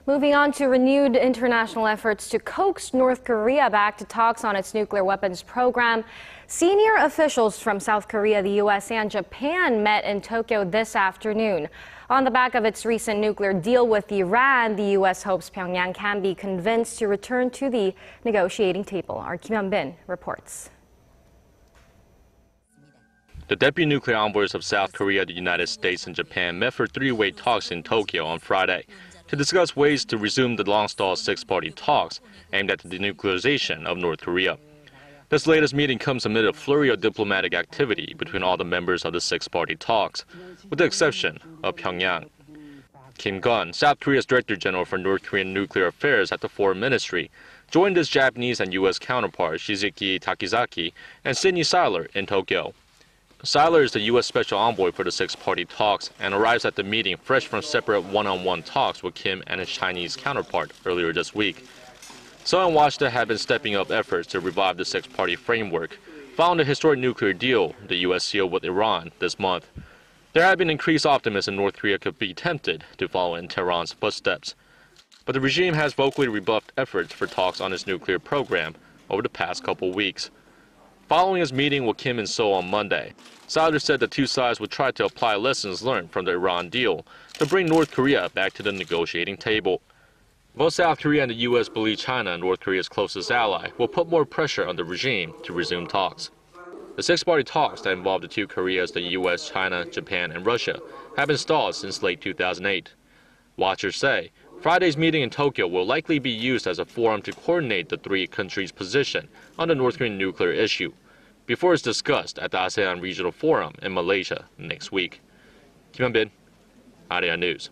Moving on to renewed international efforts to coax North Korea back to talks on its nuclear weapons program. Senior officials from South Korea, the U.S. and Japan met in Tokyo this afternoon. On the back of its recent nuclear deal with Iran, the U.S. hopes Pyongyang can be convinced to return to the negotiating table. Our Kim Hyun reports. The deputy nuclear envoys of South Korea, the United States, and Japan met for three-way talks in Tokyo on Friday to discuss ways to resume the long-stalled six-party talks aimed at the denuclearization of North Korea. This latest meeting comes amid a flurry of diplomatic activity between all the members of the six-party talks, with the exception of Pyongyang. Gunn, South Korea's Director General for North Korean Nuclear Affairs at the Foreign Ministry, joined his Japanese and U.S. counterparts Shigeki, Takizaki, and Seiler in Tokyo. Seiler is the U.S. Special Envoy for the six-party talks and arrives at the meeting fresh from separate one-on-one talks with Kim and his Chinese counterpart earlier this week. Seoul and Washington have been stepping up efforts to revive the six-party framework, following the historic nuclear deal the U.S. sealed with Iran this month. There had been increased optimism North Korea could be tempted to follow in Tehran's footsteps. But the regime has vocally rebuffed efforts for talks on its nuclear program over the past couple weeks. Following his meeting with Kim in Seoul on Monday, Seiler said the two sides would try to apply lessons learned from the Iran deal to bring North Korea back to the negotiating table. Both South Korea and the U.S. believe China, North Korea's closest ally, will put more pressure on the regime to resume talks. The six-party talks that involve the two Koreas, the U.S., China, Japan, and Russia, have been stalled since late 2008. Watchers say Friday's meeting in Tokyo will likely be used as a forum to coordinate the three countries' position on the North Korean nuclear issue, before it's discussed at the ASEAN Regional Forum in Malaysia next week. Kim Hyun, Arirang News.